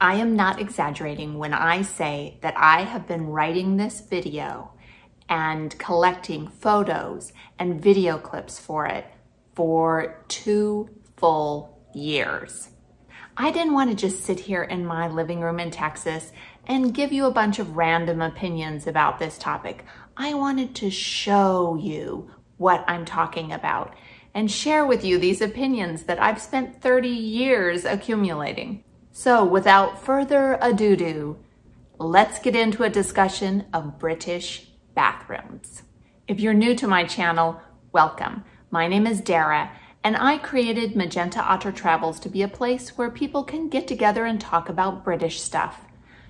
I am not exaggerating when I say that I have been writing this video and collecting photos and video clips for it for 2 full years. I didn't want to just sit here in my living room in Texas and give you a bunch of random opinions about this topic. I wanted to show you what I'm talking about and share with you these opinions that I've spent 30 years accumulating. So without further ado, let's get into a discussion of British bathrooms. If you're new to my channel, welcome. My name is Dara, and I created Magenta Otter Travels to be a place where people can get together and talk about British stuff.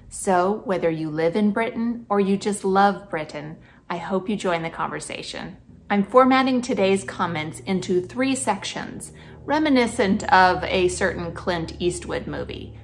So whether you live in Britain or you just love Britain, I hope you join the conversation. I'm formatting today's comments into 3 sections, reminiscent of a certain Clint Eastwood movie.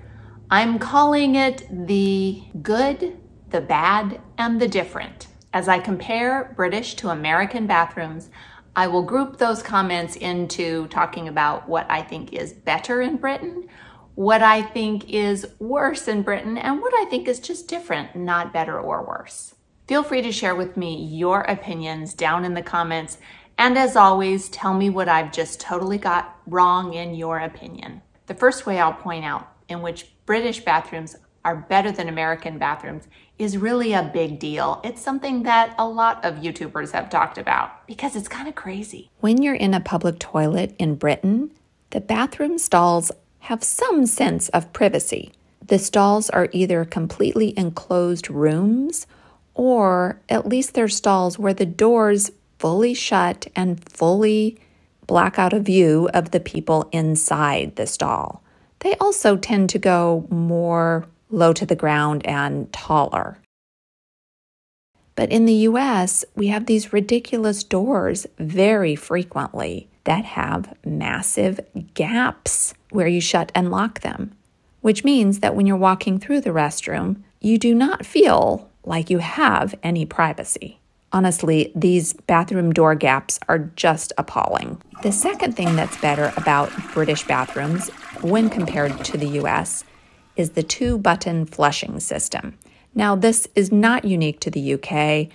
I'm calling it the good, the bad, and the different. As I compare British to American bathrooms, I will group those comments into talking about what I think is better in Britain, what I think is worse in Britain, and what I think is just different, not better or worse. Feel free to share with me your opinions down in the comments, and as always, tell me what I've just totally got wrong in your opinion. The first way I'll point out in which British bathrooms are better than American bathrooms is really a big deal. It's something that a lot of YouTubers have talked about because it's kind of crazy. When you're in a public toilet in Britain, the bathroom stalls have some sense of privacy. The stalls are either completely enclosed rooms, or at least they're stalls where the doors fully shut and fully block out a view of the people inside the stall. They also tend to go more low to the ground and taller. But in the US, we have these ridiculous doors very frequently that have massive gaps where you shut and lock them, which means that when you're walking through the restroom, you do not feel like you have any privacy. Honestly, these bathroom door gaps are just appalling. The second thing that's better about British bathrooms when compared to the US is the 2-button flushing system. Now, this is not unique to the UK.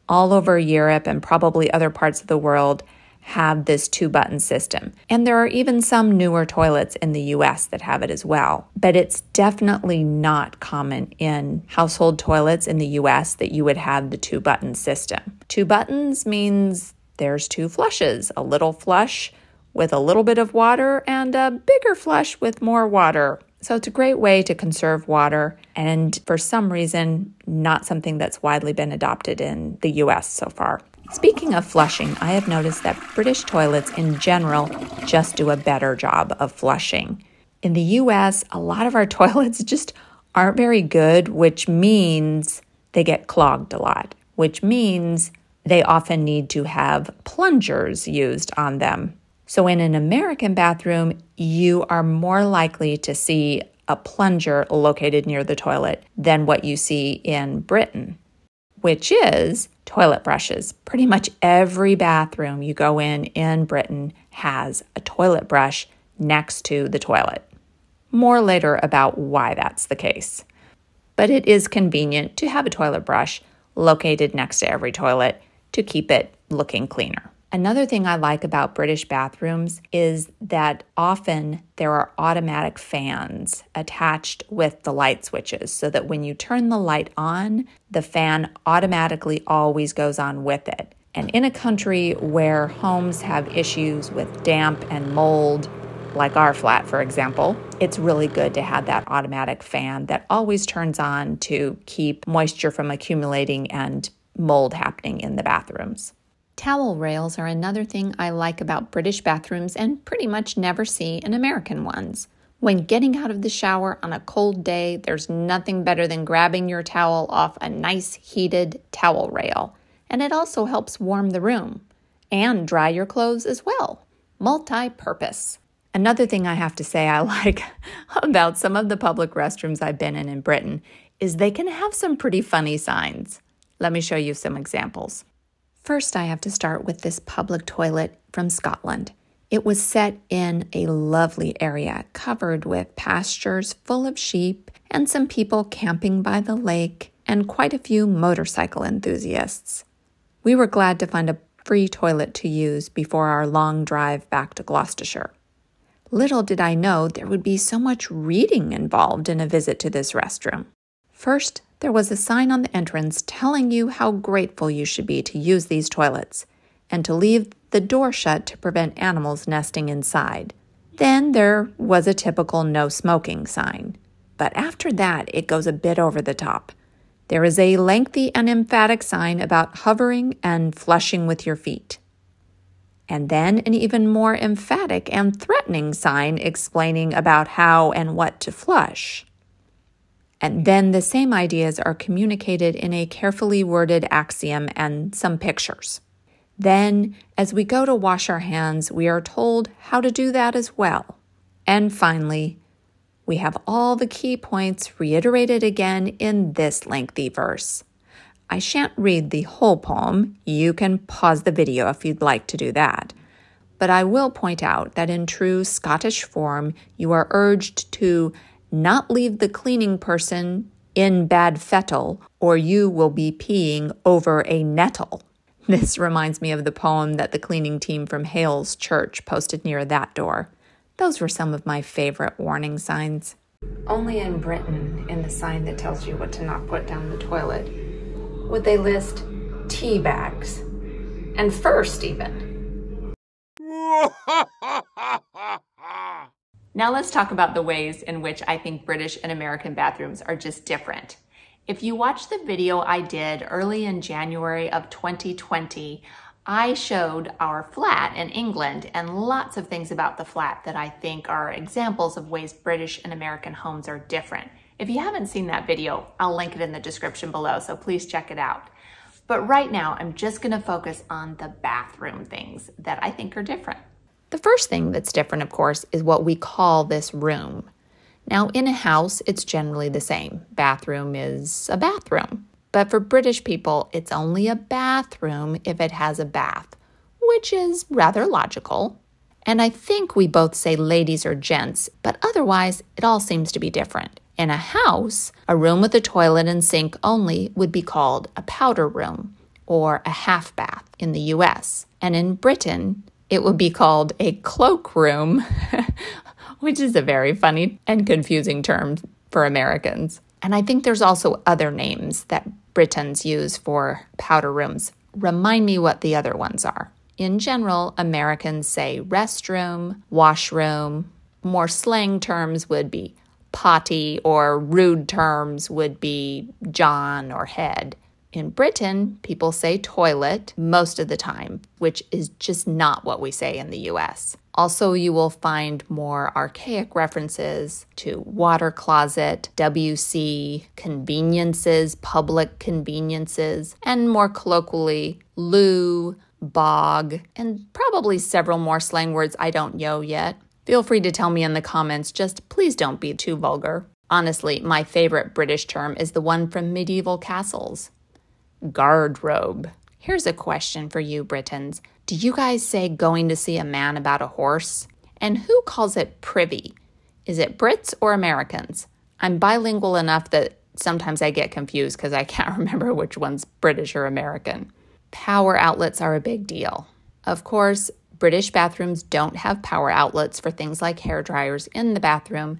All over Europe and probably other parts of the world have this 2-button system. And there are even some newer toilets in the US that have it as well. But it's definitely not common in household toilets in the US that you would have the 2-button system. 2 buttons means there's 2 flushes, a little flush with a little bit of water and a bigger flush with more water. So it's a great way to conserve water, and for some reason, not something that's widely been adopted in the US so far. Speaking of flushing, I have noticed that British toilets in general just do a better job of flushing. In the US, a lot of our toilets just aren't very good, which means they get clogged a lot, which means they often need to have plungers used on them. So in an American bathroom, you are more likely to see a plunger located near the toilet than what you see in Britain, which is toilet brushes. Pretty much every bathroom you go in Britain has a toilet brush next to the toilet. More later about why that's the case. But it is convenient to have a toilet brush located next to every toilet to keep it looking cleaner. Another thing I like about British bathrooms is that often there are automatic fans attached with the light switches so that when you turn the light on, the fan automatically always goes on with it. And in a country where homes have issues with damp and mold, like our flat, for example, it's really good to have that automatic fan that always turns on to keep moisture from accumulating and mold happening in the bathrooms. Towel rails are another thing I like about British bathrooms and pretty much never see in American ones. When getting out of the shower on a cold day, there's nothing better than grabbing your towel off a nice heated towel rail. And it also helps warm the room and dry your clothes as well. Multi-purpose. Another thing I have to say I like about some of the public restrooms I've been in Britain is they can have some pretty funny signs. Let me show you some examples. First, I have to start with this public toilet from Scotland. It was set in a lovely area covered with pastures full of sheep and some people camping by the lake and quite a few motorcycle enthusiasts. We were glad to find a free toilet to use before our long drive back to Gloucestershire. Little did I know there would be so much reading involved in a visit to this restroom. First, there was a sign on the entrance telling you how grateful you should be to use these toilets and to leave the door shut to prevent animals nesting inside. Then there was a typical no smoking sign. But after that, it goes a bit over the top. There is a lengthy and emphatic sign about hovering and flushing with your feet. And then an even more emphatic and threatening sign explaining about how and what to flush. And then the same ideas are communicated in a carefully worded axiom and some pictures. Then, as we go to wash our hands, we are told how to do that as well. And finally, we have all the key points reiterated again in this lengthy verse. I shan't read the whole poem. You can pause the video if you'd like to do that. But I will point out that in true Scottish form, you are urged to not leave the cleaning person in bad fettle, or you will be peeing over a nettle. This reminds me of the poem that the cleaning team from Hales Church posted near that door. Those were some of my favorite warning signs. Only in Britain, in the sign that tells you what to not put down the toilet, would they list tea bags. And first, even. Now let's talk about the ways in which I think British and American bathrooms are just different. If you watch the video I did early in January of 2020, I showed our flat in England and lots of things about the flat that I think are examples of ways British and American homes are different. If you haven't seen that video, I'll link it in the description below, so please check it out. But right now, I'm just gonna focus on the bathroom things that I think are different. The first thing that's different, of course, is what we call this room. Now, in a house, it's generally the same. Bathroom is a bathroom. But for British people, it's only a bathroom if it has a bath, which is rather logical. And I think we both say ladies or gents, but otherwise, it all seems to be different. In a house, a room with a toilet and sink only would be called a powder room or a half bath in the US. And in Britain, it would be called a cloak room, which is a very funny and confusing term for Americans. And I think there's also other names that Britons use for powder rooms. Remind me what the other ones are. In general, Americans say restroom, washroom. More slang terms would be potty, or rude terms would be john or head. In Britain, people say toilet most of the time, which is just not what we say in the US. Also, you will find more archaic references to water closet, WC, conveniences, public conveniences, and more colloquially, loo, bog, and probably several more slang words I don't know yet. Feel free to tell me in the comments, just please don't be too vulgar. Honestly, my favorite British term is the one from medieval castles. Guardrobe. Here's a question for you Britons. Do you guys say going to see a man about a horse? And who calls it privy? Is it Brits or Americans? I'm bilingual enough that sometimes I get confused because I can't remember which one's British or American. Power outlets are a big deal. Of course, British bathrooms don't have power outlets for things like hair dryers in the bathroom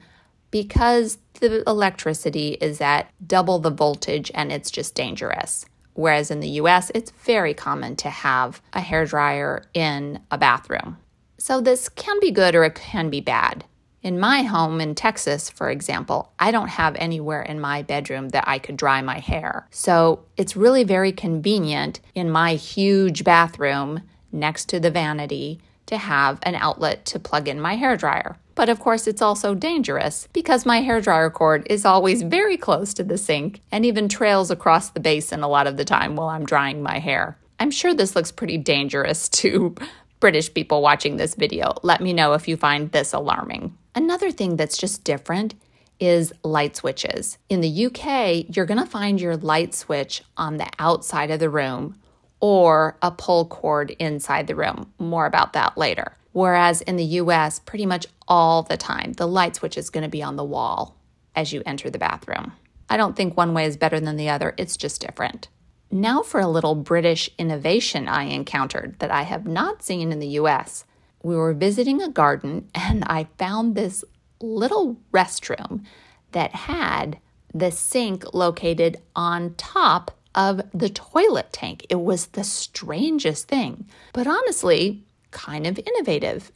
because the electricity is at double the voltage and it's just dangerous. Whereas in the US, it's very common to have a hairdryer in a bathroom. So this can be good or it can be bad. In my home in Texas, for example, I don't have anywhere in my bedroom that I could dry my hair. So it's really very convenient in my huge bathroom next to the vanity to have an outlet to plug in my hairdryer. But of course, it's also dangerous because my hairdryer cord is always very close to the sink and even trails across the basin a lot of the time while I'm drying my hair. I'm sure this looks pretty dangerous to British people watching this video. Let me know if you find this alarming. Another thing that's just different is light switches. In the UK, you're going to find your light switch on the outside of the room or a pull cord inside the room. More about that later. Whereas in the US, pretty much all the time, the light switch is going to be on the wall as you enter the bathroom. I don't think one way is better than the other, it's just different. Now for a little British innovation I encountered that I have not seen in the US. We were visiting a garden and I found this little restroom that had the sink located on top of the toilet tank. It was the strangest thing, but honestly, kind of innovative,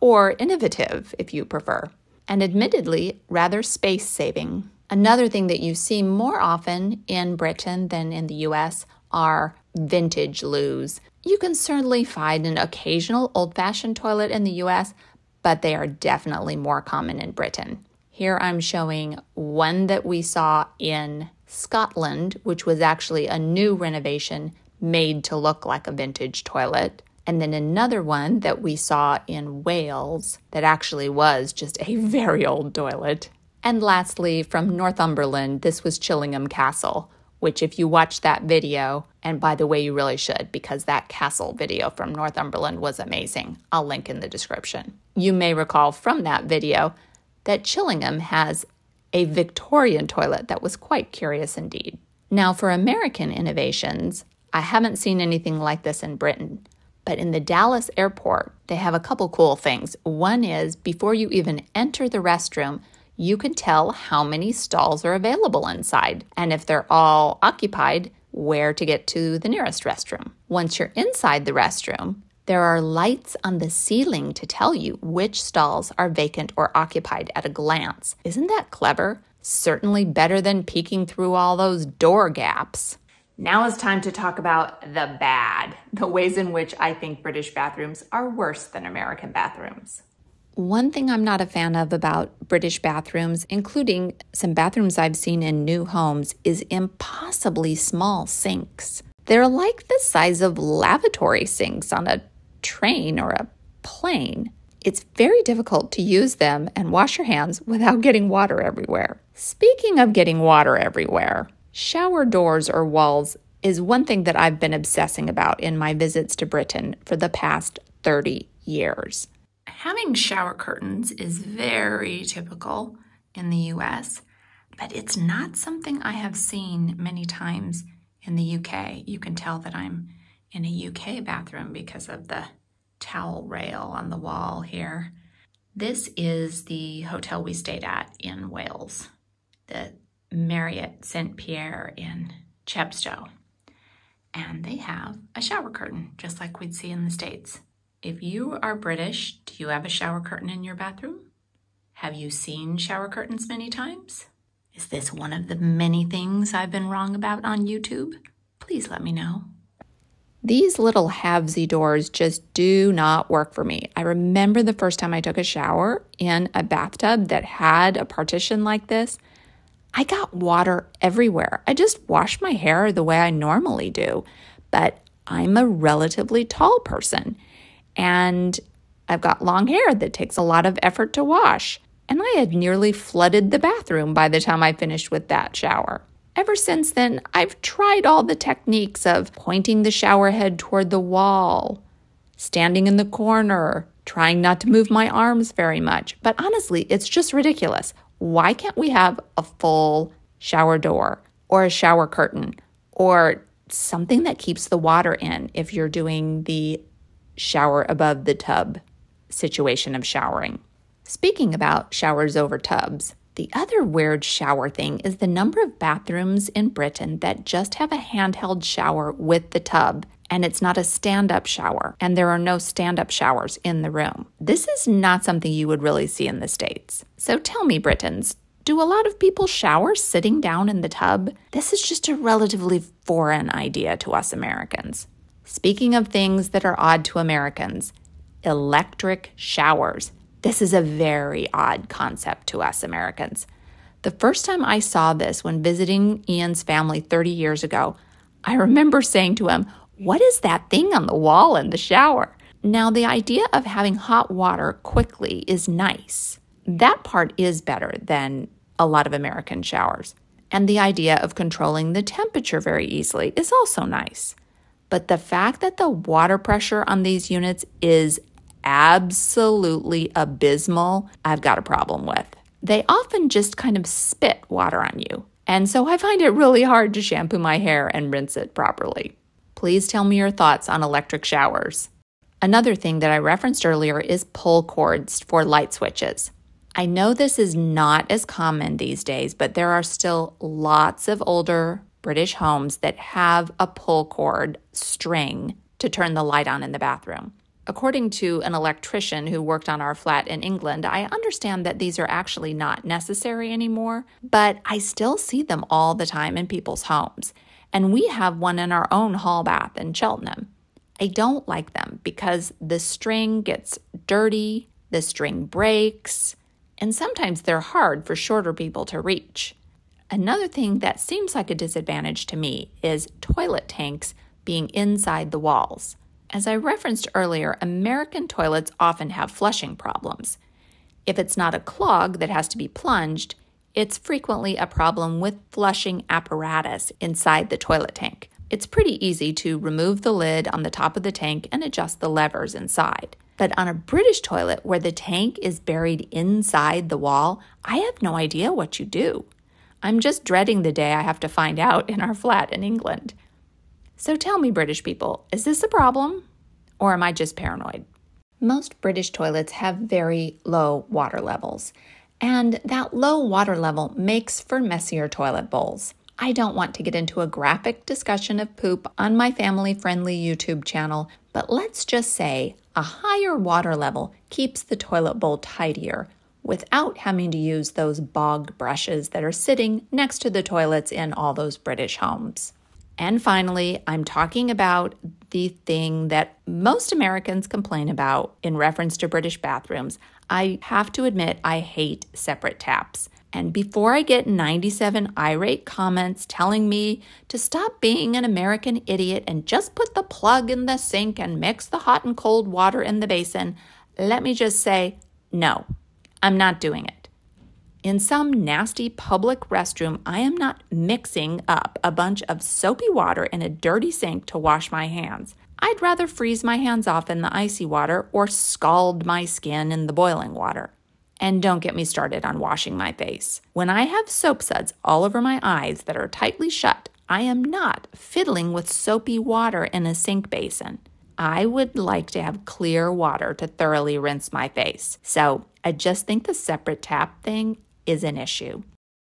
or innovative if you prefer, and admittedly rather space-saving. Another thing that you see more often in Britain than in the US are vintage loos. You can certainly find an occasional old-fashioned toilet in the US, but they are definitely more common in Britain. Here I'm showing one that we saw in Scotland, which was actually a new renovation made to look like a vintage toilet. And then another one that we saw in Wales that actually was just a very old toilet. And lastly, from Northumberland, this was Chillingham Castle, which if you watch that video, and by the way, you really should, because that castle video from Northumberland was amazing. I'll link in the description. You may recall from that video that Chillingham has a Victorian toilet that was quite curious indeed. Now for American innovations, I haven't seen anything like this in Britain, but in the Dallas airport, they have a couple cool things. One is before you even enter the restroom, you can tell how many stalls are available inside, and if they're all occupied, where to get to the nearest restroom. Once you're inside the restroom, there are lights on the ceiling to tell you which stalls are vacant or occupied at a glance. Isn't that clever? Certainly better than peeking through all those door gaps. Now it's time to talk about the bad, the ways in which I think British bathrooms are worse than American bathrooms. One thing I'm not a fan of about British bathrooms, including some bathrooms I've seen in new homes, is impossibly small sinks. They're like the size of lavatory sinks on a train or a plane. It's very difficult to use them and wash your hands without getting water everywhere. Speaking of getting water everywhere, shower doors or walls is one thing that I've been obsessing about in my visits to Britain for the past 30 years. Having shower curtains is very typical in the US, but it's not something I have seen many times in the UK. You can tell that I'm in a UK bathroom because of the towel rail on the wall here. This is the hotel we stayed at in Wales, the Marriott St. Pierre in Chepstow. And they have a shower curtain, just like we'd see in the States. If you are British, do you have a shower curtain in your bathroom? Have you seen shower curtains many times? Is this one of the many things I've been wrong about on YouTube? Please let me know. These little halvesy doors just do not work for me. I remember the first time I took a shower in a bathtub that had a partition like this. I got water everywhere. I just washed my hair the way I normally do, but I'm a relatively tall person. And I've got long hair that takes a lot of effort to wash. And I had nearly flooded the bathroom by the time I finished with that shower. Ever since then, I've tried all the techniques of pointing the shower head toward the wall, standing in the corner, trying not to move my arms very much. But honestly, it's just ridiculous. Why can't we have a full shower door or a shower curtain or something that keeps the water in if you're doing the shower above the tub situation of showering? Speaking about showers over tubs, the other weird shower thing is the number of bathrooms in Britain that just have a handheld shower with the tub, and it's not a stand-up shower, and there are no stand-up showers in the room. This is not something you would really see in the States. So tell me, Britons, do a lot of people shower sitting down in the tub? This is just a relatively foreign idea to us Americans. Speaking of things that are odd to Americans, electric showers. This is a very odd concept to us Americans. The first time I saw this when visiting Ian's family 30 years ago, I remember saying to him, "What is that thing on the wall in the shower?" Now, the idea of having hot water quickly is nice. That part is better than a lot of American showers. And the idea of controlling the temperature very easily is also nice. But the fact that the water pressure on these units is absolutely abysmal, I've got a problem with. They often just kind of spit water on you. And so I find it really hard to shampoo my hair and rinse it properly. Please tell me your thoughts on electric showers. Another thing that I referenced earlier is pull cords for light switches. I know this is not as common these days, but there are still lots of older British homes that have a pull cord string to turn the light on in the bathroom. According to an electrician who worked on our flat in England, I understand that these are actually not necessary anymore, but I still see them all the time in people's homes. And we have one in our own hall bath in Cheltenham. I don't like them because the string gets dirty, the string breaks, and sometimes they're hard for shorter people to reach. Another thing that seems like a disadvantage to me is toilet tanks being inside the walls. As I referenced earlier, American toilets often have flushing problems. If it's not a clog that has to be plunged, it's frequently a problem with flushing apparatus inside the toilet tank. It's pretty easy to remove the lid on the top of the tank and adjust the levers inside. But on a British toilet where the tank is buried inside the wall, I have no idea what you do. I'm just dreading the day I have to find out in our flat in England. So tell me, British people, is this a problem? Or am I just paranoid? Most British toilets have very low water levels, and that low water level makes for messier toilet bowls. I don't want to get into a graphic discussion of poop on my family-friendly YouTube channel, but let's just say a higher water level keeps the toilet bowl tidier without having to use those bog brushes that are sitting next to the toilets in all those British homes. And finally, I'm talking about the thing that most Americans complain about in reference to British bathrooms. I have to admit, I hate separate taps. And before I get 97 irate comments telling me to stop being an American idiot and just put the plug in the sink and mix the hot and cold water in the basin, let me just say, no, I'm not doing it. In some nasty public restroom, I am not mixing up a bunch of soapy water in a dirty sink to wash my hands. I'd rather freeze my hands off in the icy water or scald my skin in the boiling water. And don't get me started on washing my face. When I have soap suds all over my eyes that are tightly shut, I am not fiddling with soapy water in a sink basin. I would like to have clear water to thoroughly rinse my face. So I just think the separate tap thing is an issue.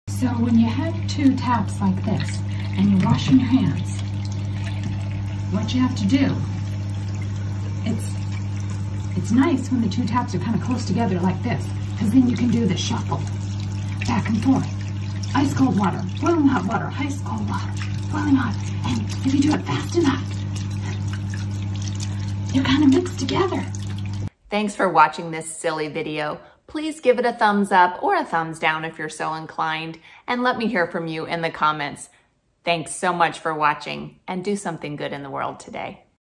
So when you have two taps like this and you're washing your hands, what you have to do, it's nice when the two taps are kind of close together like this, because then you can do the shuffle back and forth. Ice cold water, boiling hot water, ice cold water, boiling hot. And if you do it fast enough, you're kind of mixed together. Thanks for watching this silly video. Please give it a thumbs up or a thumbs down if you're so inclined, and let me hear from you in the comments. Thanks so much for watching, and do something good in the world today.